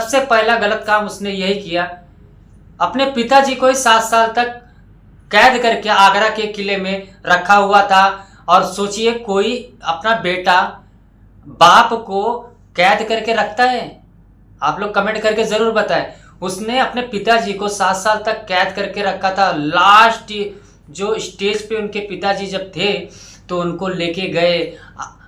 सबसे पहला गलत काम उसने यही किया, अपने पिताजी को ही 7 साल तक कैद करके आगरा के किले में रखा हुआ था। और सोचिए, कोई अपना बेटा बाप को कैद करके रखता है? आप लोग कमेंट करके ज़रूर बताएं। उसने अपने पिताजी को 7 साल तक कैद करके रखा था। लास्ट जो स्टेज पे उनके पिताजी जब थे तो उनको लेके गए,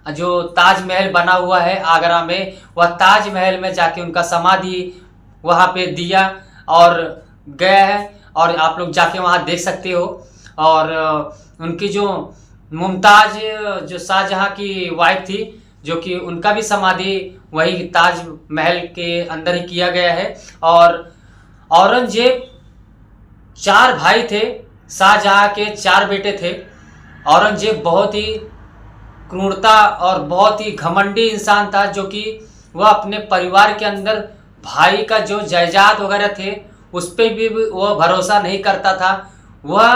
जो ताजमहल बना हुआ है आगरा में, वह ताजमहल में जाके उनका समाधि वहाँ पे दिया और गया है। और आप लोग जाके वहाँ देख सकते हो। और उनकी जो मुमताज़, जो शाहजहाँ की वाइफ थी, जो कि उनका भी समाधि वही ताजमहल के अंदर ही किया गया है। और औरंगजेब 4 भाई थे, शाहजहाँ के 4 बेटे थे। औरंगजेब बहुत ही क्रूरता और बहुत ही घमंडी इंसान था, जो कि वह अपने परिवार के अंदर भाई का जो जायदाद वगैरह थे उस पर भी वह भरोसा नहीं करता था। वह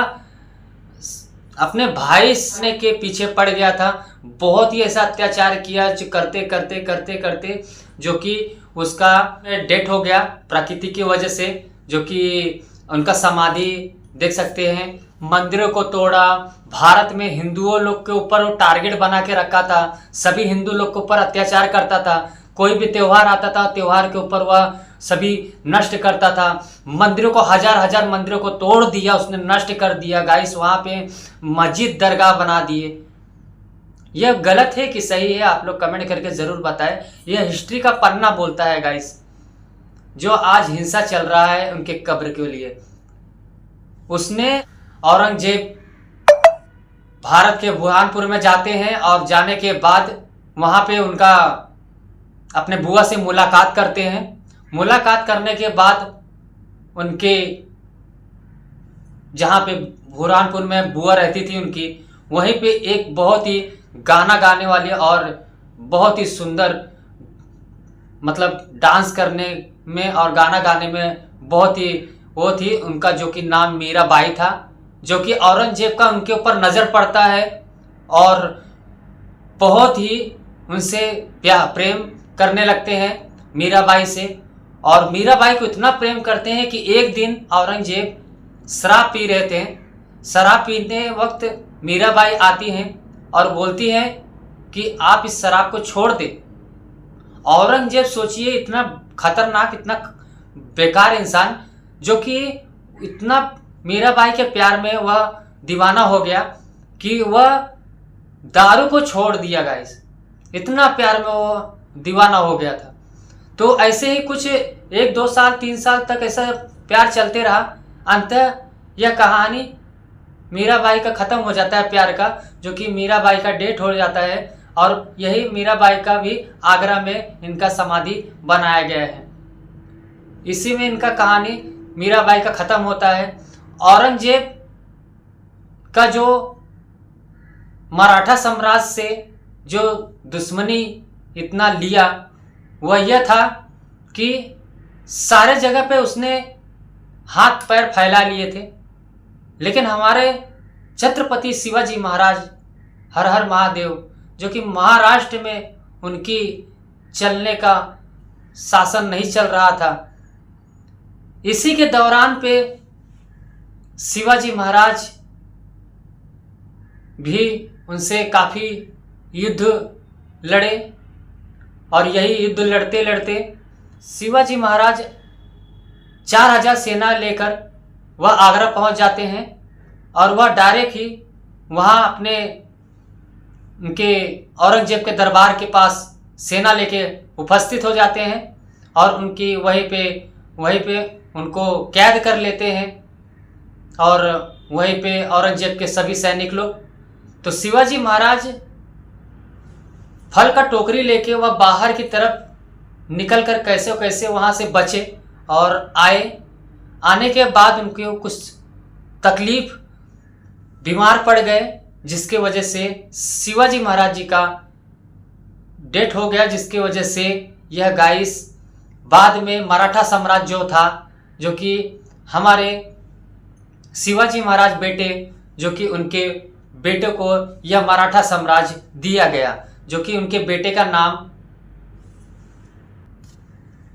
अपने भाई के पीछे पड़ गया था। बहुत ही ऐसा अत्याचार किया जो करते करते करते करते जो कि उसका डेथ हो गया प्रकृति की वजह से, जो कि उनका समाधि देख सकते हैं। मंदिरों को तोड़ा, भारत में हिंदुओं लोग के ऊपर वो टारगेट बना के रखा था, सभी हिंदू लोग के ऊपर अत्याचार करता था। कोई भी त्यौहार आता था, त्यौहार के ऊपर वह सभी नष्ट करता था। मंदिरों को, हजार हजार मंदिरों को तोड़ दिया उसने, नष्ट कर दिया गाइस। वहाँ पे मस्जिद दरगाह बना दिए। यह गलत है कि सही है? आप लोग कमेंट करके ज़रूर बताएं। यह हिस्ट्री का पन्ना बोलता है गाइस। जो आज हिंसा चल रहा है उनके कब्र के लिए, उसने औरंगजेब भारत के बुरहानपुर में जाते हैं और जाने के बाद वहाँ पे उनका अपने बुआ से मुलाकात करते हैं। मुलाकात करने के बाद उनके जहाँ पे बुरहानपुर में बुआ रहती थी उनकी, वहीं पे एक बहुत ही गाना गाने वाली और बहुत ही सुंदर, मतलब डांस करने में और गाना गाने में बहुत ही वो थी, उनका जो कि नाम मीराबाई था। जो कि औरंगजेब का उनके ऊपर नज़र पड़ता है और बहुत ही उनसे प्रेम करने लगते हैं मीराबाई से। और मीराबाई को इतना प्रेम करते हैं कि एक दिन औरंगजेब शराब पी रहे थे। शराब पीते वक्त मीराबाई आती हैं और बोलती हैं कि आप इस शराब को छोड़ दें। औरंगजेब सोचिए, इतना खतरनाक, इतना बेकार इंसान, जो कि इतना मीराबाई के प्यार में वह दीवाना हो गया कि वह दारू को छोड़ दिया गाइस। इतना प्यार में वो दीवाना हो गया था। तो ऐसे ही कुछ 1 2 साल 3 साल तक ऐसा प्यार चलते रहा। अंततः यह कहानी मीराबाई का ख़त्म हो जाता है, प्यार का, जो कि मीराबाई का डेथ हो जाता है। और यही मीराबाई का भी आगरा में इनका समाधि बनाया गया है। इसी में इनका कहानी मीराबाई का ख़त्म होता है। औरंगजेब का जो मराठा साम्राज्य से जो दुश्मनी इतना लिया, वह यह था कि सारे जगह पे उसने हाथ पैर फैला लिए थे। लेकिन हमारे छत्रपति शिवाजी महाराज, हर हर महादेव, जो कि महाराष्ट्र में उनकी चलने का शासन नहीं चल रहा था, इसी के दौरान पे शिवाजी महाराज भी उनसे काफ़ी युद्ध लड़े। और यही युद्ध लड़ते लड़ते शिवाजी महाराज 4000 सेना लेकर वह आगरा पहुंच जाते हैं। और वह डायरेक्ट ही वहां अपने उनके औरंगजेब के दरबार के पास सेना लेके उपस्थित हो जाते हैं और उनकी वहीं पे उनको कैद कर लेते हैं। और वहीं पे औरंगजेब के सभी सैनिक लोग, तो शिवाजी महाराज फल का टोकरी लेके वह बाहर की तरफ निकल कर कैसे कैसे वहाँ से बचे और आने के बाद उनको कुछ तकलीफ, बीमार पड़ गए, जिसके वजह से शिवाजी महाराज जी का डेथ हो गया। जिसकी वजह से यह गाइस बाद में मराठा साम्राज्य जो था, जो कि हमारे शिवाजी महाराज बेटे, जो कि उनके बेटे को यह मराठा साम्राज्य दिया गया, जो कि उनके बेटे का नाम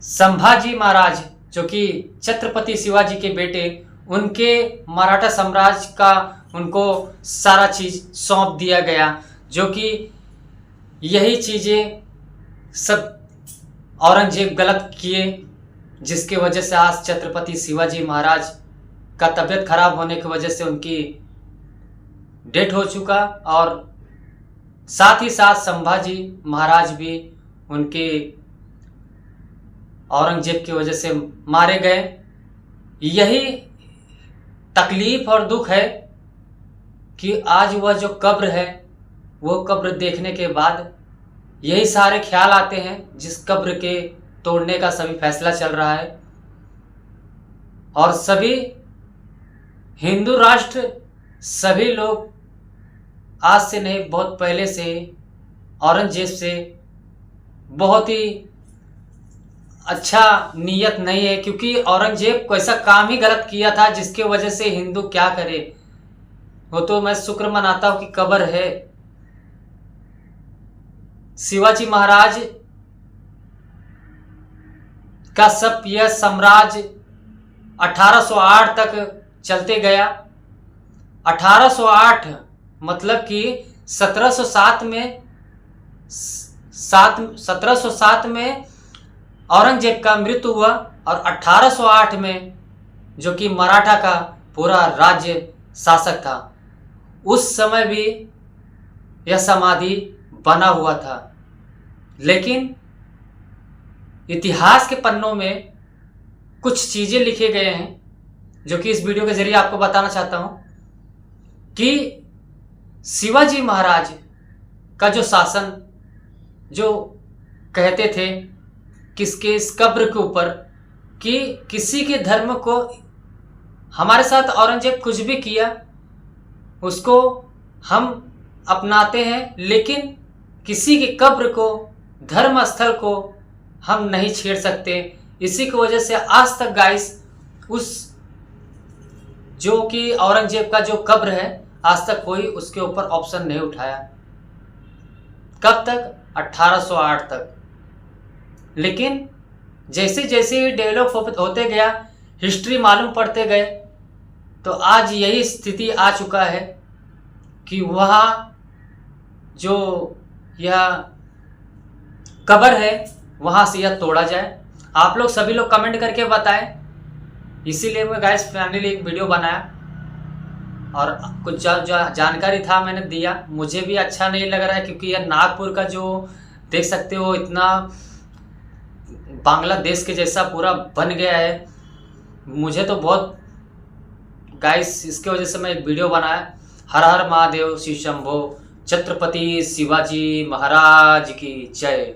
संभाजी महाराज जो कि छत्रपति शिवाजी के बेटे, उनके मराठा साम्राज्य का उनको सारा चीज़ सौंप दिया गया, जो कि यही चीज़ें सब औरंगजेब गलत किए, जिसकी वजह से आज छत्रपति शिवाजी महाराज का तबीयत खराब होने की वजह से उनकी डेथ हो चुका, और साथ ही साथ संभाजी महाराज भी उनके औरंगजेब की वजह से मारे गए। यही तकलीफ और दुख है कि आज वह जो कब्र है, वो कब्र देखने के बाद यही सारे ख्याल आते हैं, जिस कब्र के तोड़ने का सभी फैसला चल रहा है। और सभी हिंदू राष्ट्र, सभी लोग आज से नहीं, बहुत पहले से औरंगजेब से बहुत ही अच्छा नीयत नहीं है, क्योंकि औरंगजेब को ऐसा काम ही गलत किया था जिसके वजह से हिंदू क्या करे। वो तो मैं शुक्र मनाता हूँ कि कब्र है। शिवाजी महाराज का सब यह साम्राज्य 1808 तक चलते गया। 1808 मतलब कि 1707 में औरंगजेब का मृत्यु हुआ, और 1808 में जो कि मराठा का पूरा राज्य शासक था, उस समय भी यह समाधि बना हुआ था। लेकिन इतिहास के पन्नों में कुछ चीज़ें लिखे गए हैं जो कि इस वीडियो के जरिए आपको बताना चाहता हूं कि शिवाजी महाराज का जो शासन, जो कहते थे किसके इस कब्र के ऊपर कि किसी के धर्म को, हमारे साथ औरंगजेब कुछ भी किया उसको हम अपनाते हैं, लेकिन किसी की कब्र को, धर्म स्थल को हम नहीं छेड़ सकते। इसी की वजह से आज तक गाइस उस जो कि औरंगजेब का जो कब्र है, आज तक कोई उसके ऊपर ऑप्शन नहीं उठाया। कब तक? 1808 तक। लेकिन जैसे जैसे डेवलप होते गया, हिस्ट्री मालूम पड़ते गए, तो आज यही स्थिति आ चुका है कि वहाँ जो यह कब्र है वहाँ से यह तोड़ा जाए। आप लोग सभी लोग कमेंट करके बताएं। इसीलिए मैं गाइस फाइनली एक वीडियो बनाया, और कुछ जानकारी था मैंने दिया। मुझे भी अच्छा नहीं लग रहा है, क्योंकि यह नागपुर का जो देख सकते हो इतना बांग्लादेश के जैसा पूरा बन गया है। मुझे तो बहुत गाइस इसके वजह से मैं एक वीडियो बनाया। हर हर महादेव, शिव शंभो, छत्रपति शिवाजी महाराज की जय।